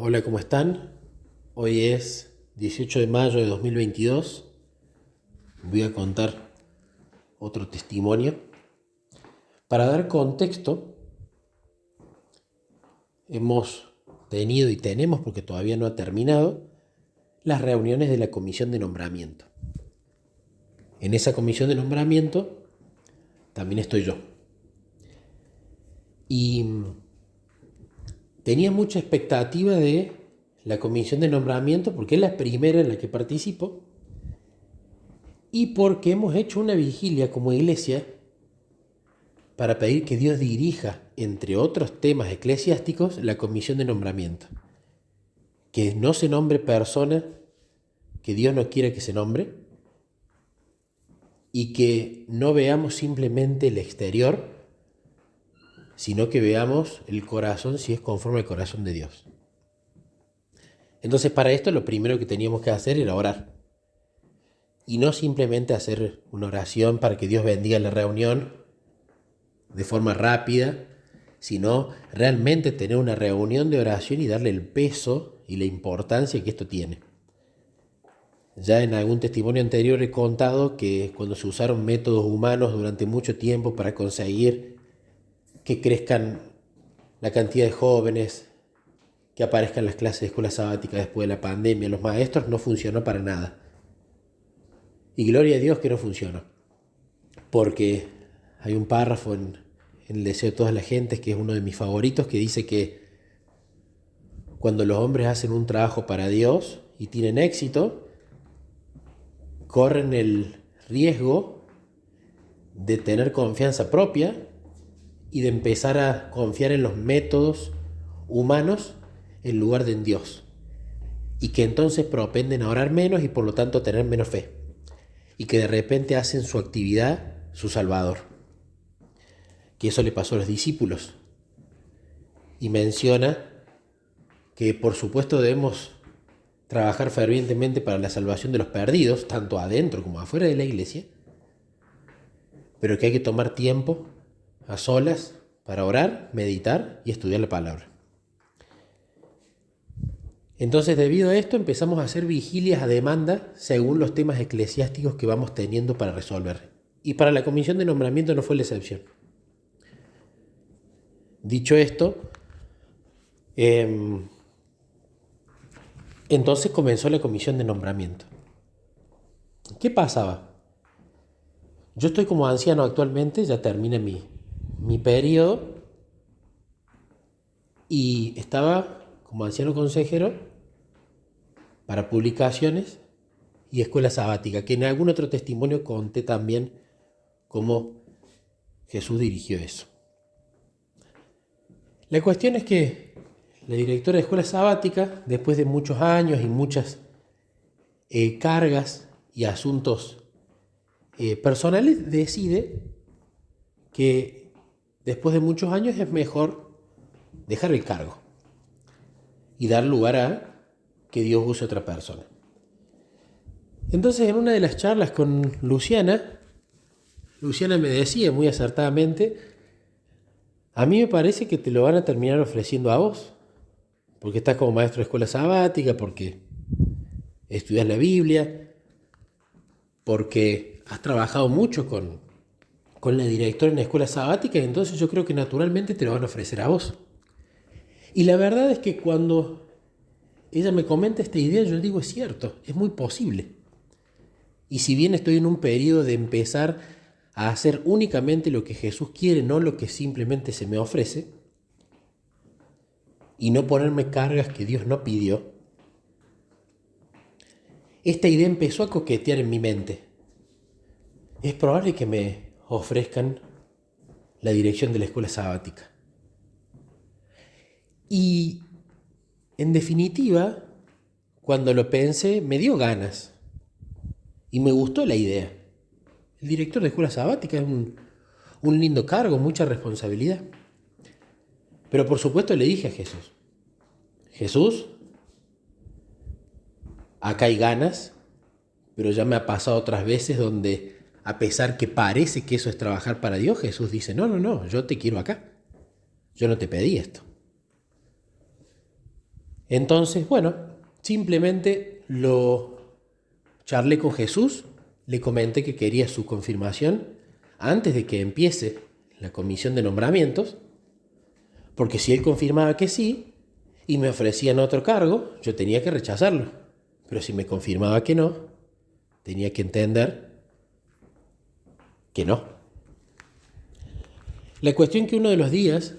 Hola, ¿cómo están? Hoy es 18 de mayo de 2022. Voy a contar otro testimonio. Para dar contexto, hemos tenido y tenemos, porque todavía no ha terminado, las reuniones de la comisión de nombramiento. En esa comisión de nombramiento también estoy yo. Y tenía mucha expectativa de la comisión de nombramiento porque es la primera en la que participo y porque hemos hecho una vigilia como iglesia para pedir que Dios dirija, entre otros temas eclesiásticos, la comisión de nombramiento. Que no se nombre persona que Dios no quiere que se nombre y que no veamos simplemente el exterior, sino que veamos el corazón si es conforme al corazón de Dios. Entonces, para esto lo primero que teníamos que hacer era orar. Y no simplemente hacer una oración para que Dios bendiga la reunión de forma rápida, sino realmente tener una reunión de oración y darle el peso y la importancia que esto tiene. Ya en algún testimonio anterior he contado que cuando se usaron métodos humanos durante mucho tiempo para conseguir que crezcan la cantidad de jóvenes, que aparezcan las clases de escuela sabática después de la pandemia, los maestros, no funcionó para nada. Y gloria a Dios que no funcionó, porque hay un párrafo en El deseo de todas las gentes, que es uno de mis favoritos, que dice que cuando los hombres hacen un trabajo para Dios y tienen éxito, corren el riesgo de tener confianza propia y de empezar a confiar en los métodos humanos en lugar de en Dios. Y que entonces propenden a orar menos y por lo tanto a tener menos fe. Y que de repente hacen su actividad su salvador. Que eso le pasó a los discípulos. Y menciona que por supuesto debemos trabajar fervientemente para la salvación de los perdidos, tanto adentro como afuera de la iglesia, pero que hay que tomar tiempo a solas para orar, meditar y estudiar la palabra. Entonces, debido a esto, empezamos a hacer vigilias a demanda según los temas eclesiásticos que vamos teniendo para resolver. Y para la comisión de nombramiento no fue la excepción. Dicho esto, entonces comenzó la comisión de nombramiento. ¿Qué pasaba? Yo estoy como anciano actualmente, ya termina mi periodo, y estaba como anciano consejero para publicaciones y escuela sabática, que en algún otro testimonio conté también cómo Jesús dirigió eso. La cuestión es que la directora de escuela sabática, después de muchos años y muchas cargas y asuntos personales, decide que después de muchos años es mejor dejar el cargo y dar lugar a que Dios use a otra persona. Entonces, en una de las charlas con Luciana me decía muy acertadamente: a mí me parece que te lo van a terminar ofreciendo a vos, porque estás como maestro de escuela sabática, porque estudias la Biblia, porque has trabajado mucho con la directora en la escuela sabática, y entonces yo creo que naturalmente te lo van a ofrecer a vos. Y la verdad es que cuando ella me comenta esta idea, yo digo, es cierto, es muy posible. Y si bien estoy en un periodo de empezar a hacer únicamente lo que Jesús quiere, no lo que simplemente se me ofrece, y no ponerme cargas que Dios no pidió, esta idea empezó a coquetear en mi mente. Es probable que me ofrezcan la dirección de la escuela sabática. Y en definitiva, cuando lo pensé, me dio ganas y me gustó la idea. El director de escuela sabática es un lindo cargo, mucha responsabilidad. Pero por supuesto le dije a Jesús: Jesús, acá hay ganas, pero ya me ha pasado otras veces donde, a pesar que parece que eso es trabajar para Dios, Jesús dice: no, yo te quiero acá. Yo no te pedí esto. Entonces, bueno, simplemente lo charlé con Jesús, le comenté que quería su confirmación antes de que empiece la comisión de nombramientos, porque si él confirmaba que sí y me ofrecían otro cargo, yo tenía que rechazarlo. Pero si me confirmaba que no, tenía que entender que no. La cuestión que uno de los días,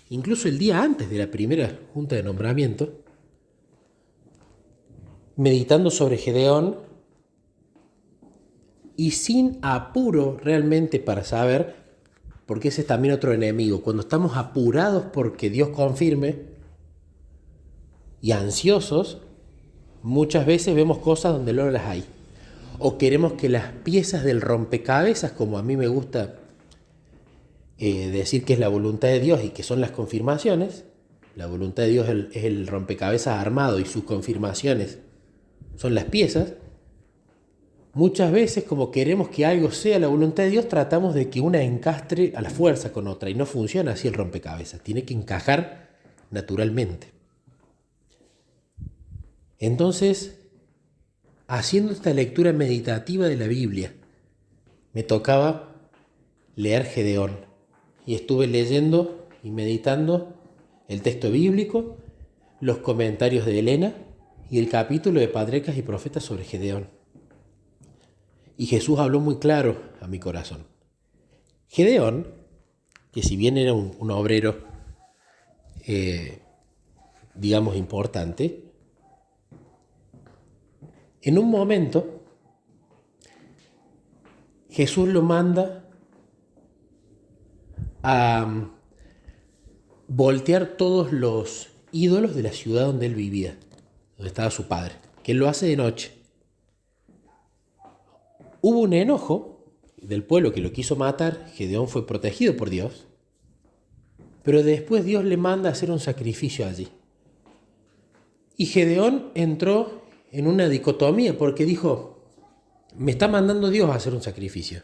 incluso el día antes de la primera junta de nombramiento, meditando sobre Gedeón y sin apuro realmente para saber, porque ese es también otro enemigo, cuando estamos apurados porque Dios confirme y ansiosos, muchas veces vemos cosas donde no las hay. O queremos que las piezas del rompecabezas, como a mí me gusta decir que es la voluntad de Dios y que son las confirmaciones, la voluntad de Dios es el rompecabezas armado y sus confirmaciones son las piezas. Muchas veces, como queremos que algo sea la voluntad de Dios, tratamos de que una encastre a la fuerza con otra y no funciona así el rompecabezas, tiene que encajar naturalmente. Entonces, haciendo esta lectura meditativa de la Biblia, me tocaba leer Gedeón y estuve leyendo y meditando el texto bíblico, los comentarios de Elena y el capítulo de Patriarcas y Profetas sobre Gedeón. Y Jesús habló muy claro a mi corazón. Gedeón, que si bien era un obrero, digamos, importante, en un momento Jesús lo manda a voltear todos los ídolos de la ciudad donde él vivía, donde estaba su padre, que él lo hace de noche. Hubo un enojo del pueblo que lo quiso matar, Gedeón fue protegido por Dios, pero después Dios le manda a hacer un sacrificio allí. Y Gedeón entró en una dicotomía porque dijo, me está mandando Dios a hacer un sacrificio.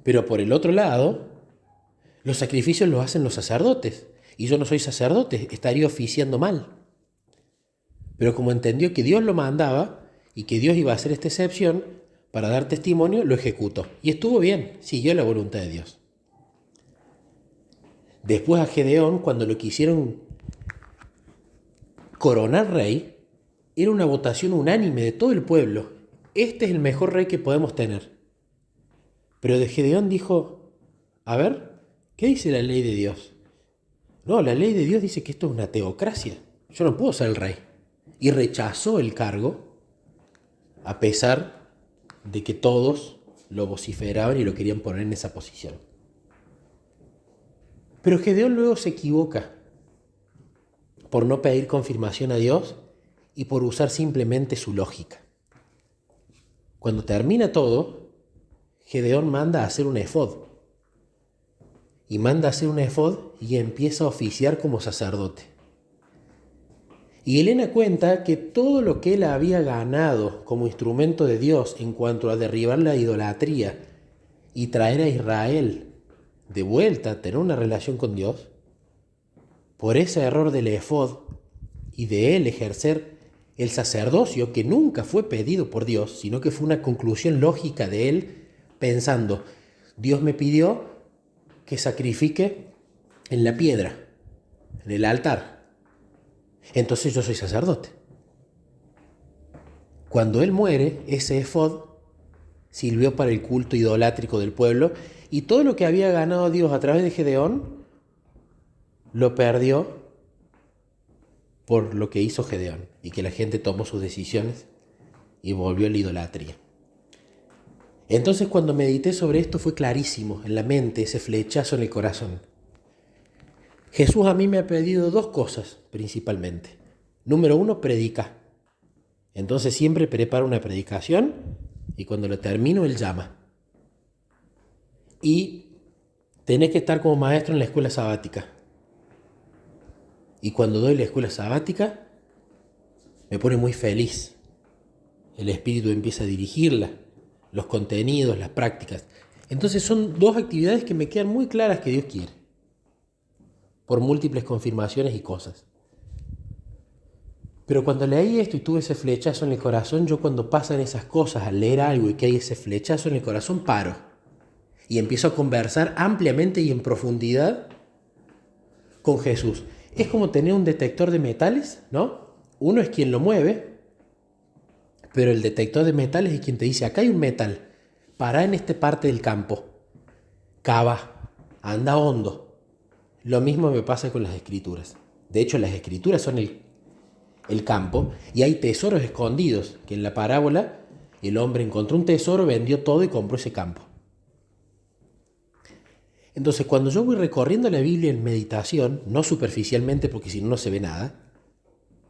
Pero por el otro lado, los sacrificios los hacen los sacerdotes. Y yo no soy sacerdote, estaría oficiando mal. Pero como entendió que Dios lo mandaba y que Dios iba a hacer esta excepción para dar testimonio, lo ejecutó. Y estuvo bien, siguió la voluntad de Dios. Después a Gedeón, cuando lo quisieron coronar rey, era una votación unánime de todo el pueblo. Este es el mejor rey que podemos tener. Pero de Gedeón dijo, a ver, ¿qué dice la ley de Dios? No, la ley de Dios dice que esto es una teocracia. Yo no puedo ser el rey. Y rechazó el cargo, a pesar de que todos lo vociferaban y lo querían poner en esa posición. Pero Gedeón luego se equivoca por no pedir confirmación a Dios y por usar simplemente su lógica. Cuando termina todo, Gedeón manda a hacer un efod. Y manda a hacer un efod y empieza a oficiar como sacerdote. Y Elena cuenta que todo lo que él había ganado como instrumento de Dios en cuanto a derribar la idolatría y traer a Israel de vuelta a tener una relación con Dios, por ese error del efod y de él ejercer el sacerdocio que nunca fue pedido por Dios, sino que fue una conclusión lógica de él pensando, Dios me pidió que sacrifique en la piedra, en el altar. Entonces yo soy sacerdote. Cuando él muere, ese efod sirvió para el culto idolátrico del pueblo y todo lo que había ganado Dios a través de Gedeón lo perdió por lo que hizo Gedeón y que la gente tomó sus decisiones y volvió a la idolatría. Entonces cuando medité sobre esto fue clarísimo en la mente ese flechazo en el corazón. Jesús a mí me ha pedido dos cosas principalmente. Número 1, predica. Entonces siempre preparo una predicación y cuando lo termino Él llama. Y tenés que estar como maestro en la escuela sabática. Y cuando doy la escuela sabática me pone muy feliz. El Espíritu empieza a dirigirla, los contenidos, las prácticas. Entonces son dos actividades que me quedan muy claras que Dios quiere, por múltiples confirmaciones y cosas. Pero cuando leí esto y tuve ese flechazo en el corazón, yo cuando pasan esas cosas al leer algo y que hay ese flechazo en el corazón, paro. Y empiezo a conversar ampliamente y en profundidad con Jesús. Es como tener un detector de metales, ¿no? Uno es quien lo mueve, pero el detector de metales es quien te dice, acá hay un metal, pará en esta parte del campo, cava, anda hondo. Lo mismo me pasa con las escrituras. De hecho, las escrituras son el campo y hay tesoros escondidos, que en la parábola el hombre encontró un tesoro, vendió todo y compró ese campo. Entonces, cuando yo voy recorriendo la Biblia en meditación, no superficialmente porque si no no se ve nada,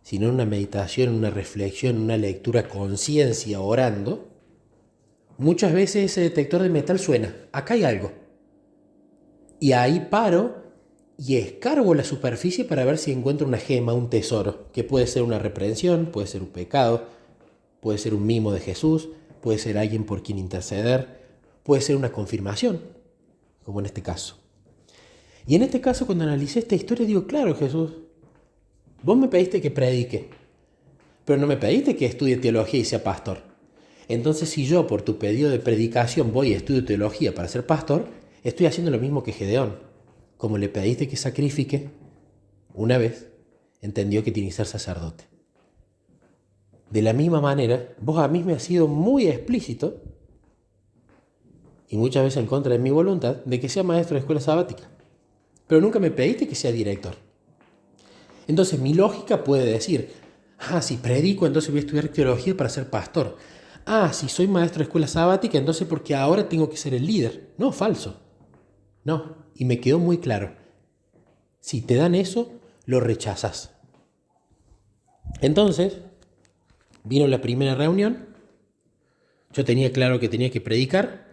sino en una meditación, una reflexión, una lectura conciencia, orando, muchas veces ese detector de metal suena, acá hay algo. Y ahí paro y escargo la superficie para ver si encuentro una gema, un tesoro, que puede ser una reprensión, puede ser un pecado, puede ser un mimo de Jesús, puede ser alguien por quien interceder, puede ser una confirmación, como en este caso. Y en este caso, cuando analicé esta historia, digo, claro, Jesús, vos me pediste que predique, pero no me pediste que estudie teología y sea pastor. Entonces, si yo por tu pedido de predicación voy y estudio teología para ser pastor, estoy haciendo lo mismo que Gedeón. Como le pediste que sacrifique, una vez entendió que tiene que ser sacerdote. De la misma manera, vos a mí me has sido muy explícito, y muchas veces en contra de mi voluntad, de que sea maestro de escuela sabática. Pero nunca me pediste que sea director. Entonces mi lógica puede decir, si predico, entonces voy a estudiar teología para ser pastor. Si soy maestro de escuela sabática, entonces porque ahora tengo que ser el líder. No, falso. No, y me quedó muy claro. Si te dan eso, lo rechazas. Entonces, vino la primera reunión. Yo tenía claro que tenía que predicar.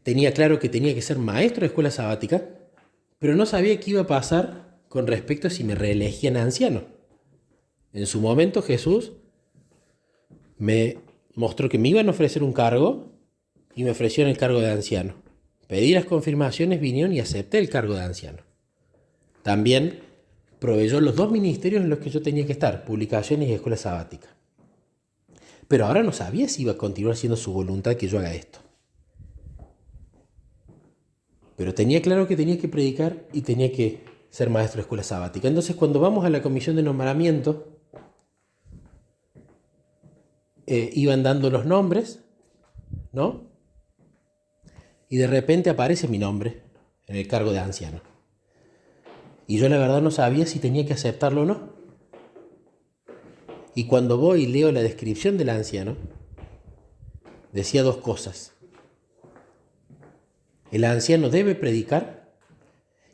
Tenía claro que tenía que ser maestro de escuela sabática. Pero no sabía qué iba a pasar con respecto a si me reelegían anciano. En su momento Jesús me mostró que me iban a ofrecer un cargo y me ofrecieron el cargo de anciano. Pedí las confirmaciones, vinieron y acepté el cargo de anciano. También proveyó los dos ministerios en los que yo tenía que estar, publicaciones y escuela sabática. Pero ahora no sabía si iba a continuar siendo su voluntad que yo haga esto. Pero tenía claro que tenía que predicar y tenía que ser maestro de escuela sabática. Entonces, cuando vamos a la comisión de nombramiento, iban dando los nombres, ¿no? Y de repente aparece mi nombre en el cargo de anciano. Y yo la verdad no sabía si tenía que aceptarlo o no. Y cuando voy y leo la descripción del anciano, decía dos cosas. El anciano debe predicar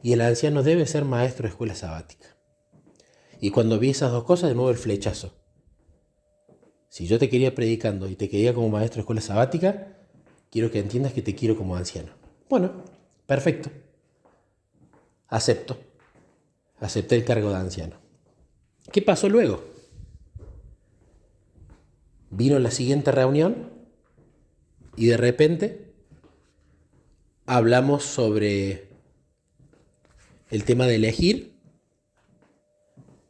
y el anciano debe ser maestro de escuela sabática. Y cuando vi esas dos cosas, de nuevo el flechazo. Si yo te quería predicando y te quería como maestro de escuela sabática, quiero que entiendas que te quiero como anciano. Bueno, perfecto. Acepto. Acepté el cargo de anciano. ¿Qué pasó luego? Vino la siguiente reunión y de repente hablamos sobre el tema de elegir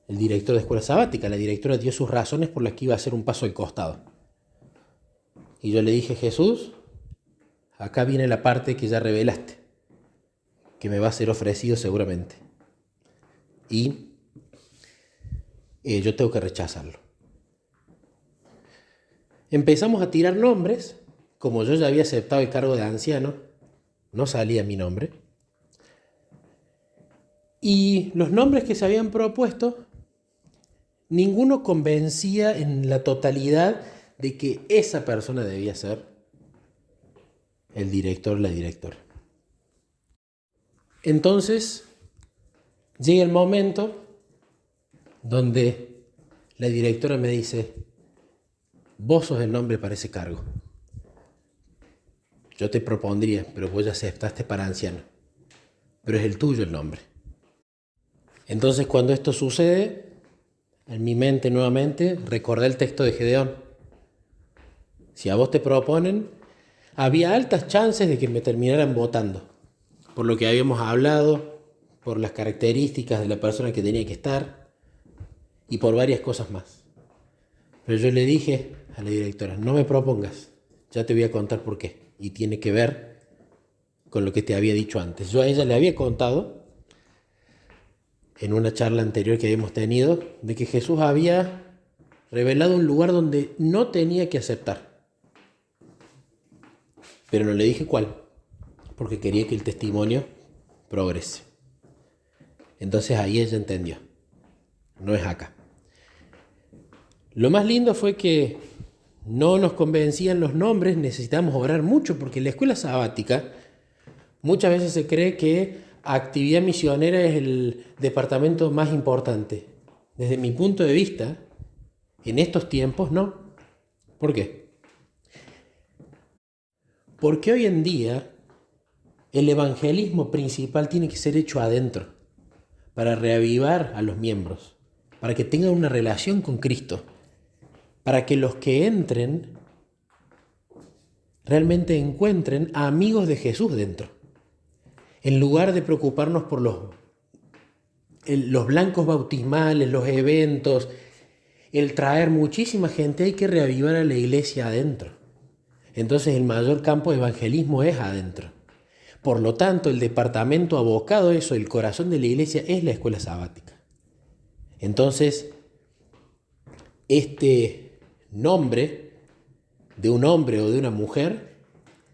el director de escuela sabática. La directora dio sus razones por las que iba a hacer un paso al costado. Y yo le dije, Jesús, acá viene la parte que ya revelaste, que me va a ser ofrecido seguramente. Y yo tengo que rechazarlo. Empezamos a tirar nombres. Como yo ya había aceptado el cargo de anciano, no salía mi nombre. Y los nombres que se habían propuesto, ninguno convencía en la totalidad de que esa persona debía ser el director o la directora. Entonces, llega el momento donde la directora me dice, vos sos el nombre para ese cargo. Yo te propondría, pero vos ya aceptaste para anciano. Pero es el tuyo el nombre. Entonces, cuando esto sucede, en mi mente nuevamente recordé el texto de Gedeón. Si a vos te proponen, había altas chances de que me terminaran votando. Por lo que habíamos hablado, por las características de la persona que tenía que estar y por varias cosas más. Pero yo le dije a la directora, no me propongas, ya te voy a contar por qué. Y tiene que ver con lo que te había dicho antes. Yo a ella le había contado, en una charla anterior que habíamos tenido, de que Jesús había revelado un lugar donde no tenía que aceptar. Pero no le dije cuál, porque quería que el testimonio progrese. Entonces ahí ella entendió, no es acá. Lo más lindo fue que no nos convencían los nombres, necesitamos orar mucho, porque en la escuela sabática muchas veces se cree que actividad misionera es el departamento más importante. Desde mi punto de vista, en estos tiempos no. ¿Por qué? Porque hoy en día el evangelismo principal tiene que ser hecho adentro, para reavivar a los miembros, para que tengan una relación con Cristo, para que los que entren realmente encuentren a amigos de Jesús dentro. En lugar de preocuparnos por los blancos bautismales, los eventos, el traer muchísima gente, hay que reavivar a la iglesia adentro. Entonces el mayor campo de evangelismo es adentro. Por lo tanto, el departamento abocado a eso, el corazón de la iglesia, es la escuela sabática. Entonces, este nombre de un hombre o de una mujer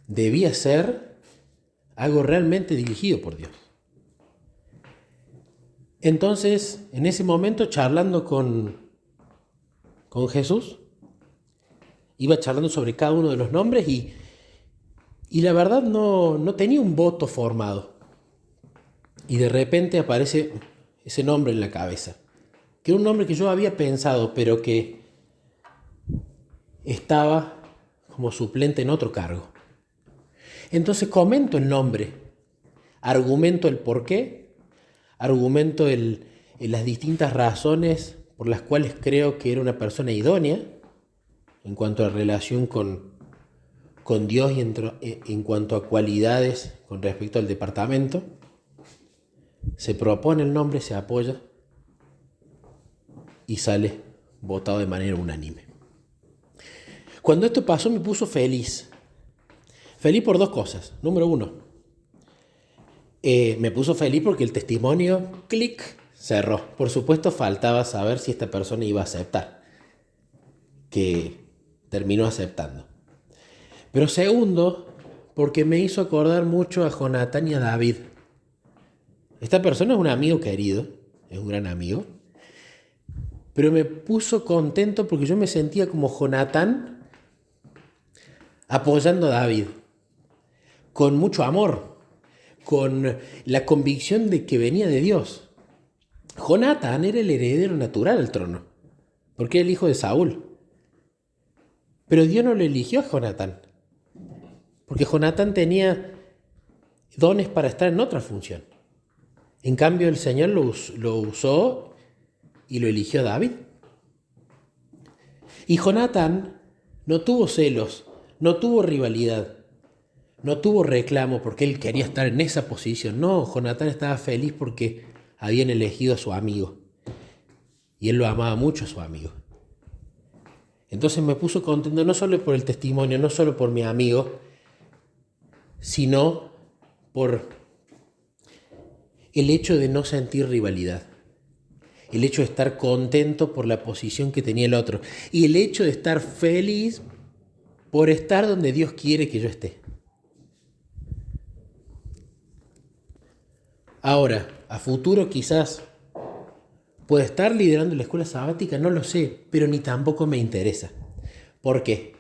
debía ser algo realmente dirigido por Dios. Entonces, en ese momento, charlando con Jesús, iba charlando sobre cada uno de los nombres y la verdad no tenía un voto formado. Y de repente aparece ese nombre en la cabeza, que era un nombre que yo había pensado, pero que estaba como suplente en otro cargo. Entonces comento el nombre, argumento el porqué, argumento las distintas razones por las cuales creo que era una persona idónea en cuanto a relación con Dios y en cuanto a cualidades con respecto al departamento. Se propone el nombre, se apoya y sale votado de manera unánime. Cuando esto pasó me puso feliz. Feliz por dos cosas. Número uno, me puso feliz porque el testimonio, clic, cerró. Por supuesto faltaba saber si esta persona iba a aceptar, que terminó aceptando. Pero segundo, porque me hizo acordar mucho a Jonatán y a David. Esta persona es un amigo querido, es un gran amigo, pero me puso contento porque yo me sentía como Jonatán apoyando a David, con mucho amor, con la convicción de que venía de Dios. Jonatán era el heredero natural al trono, porque era el hijo de Saúl. Pero Dios no lo eligió a Jonatán, porque Jonatán tenía dones para estar en otra función. En cambio, el Señor lo usó y lo eligió a David. Y Jonatán no tuvo celos, no tuvo rivalidad, no tuvo reclamo porque él quería estar en esa posición. No, Jonatán estaba feliz porque habían elegido a su amigo. Y él lo amaba mucho a su amigo. Entonces me puso contento no solo por el testimonio, no solo por mi amigo, sino por el hecho de no sentir rivalidad. El hecho de estar contento por la posición que tenía el otro. Y el hecho de estar feliz por estar donde Dios quiere que yo esté. Ahora, a futuro quizás pueda estar liderando la escuela sabática, no lo sé, pero ni tampoco me interesa. ¿Por qué?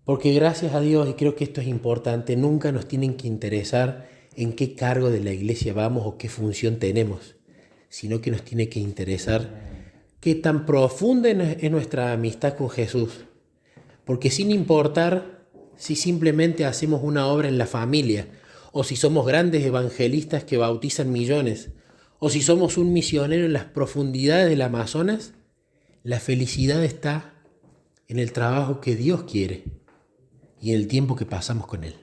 Porque gracias a Dios, y creo que esto es importante, nunca nos tienen que interesar en qué cargo de la iglesia vamos o qué función tenemos, sino que nos tiene que interesar qué tan profunda es nuestra amistad con Jesús. Porque sin importar si simplemente hacemos una obra en la familia, o si somos grandes evangelistas que bautizan millones, o si somos un misionero en las profundidades del Amazonas, la felicidad está en el trabajo que Dios quiere y en el tiempo que pasamos con Él.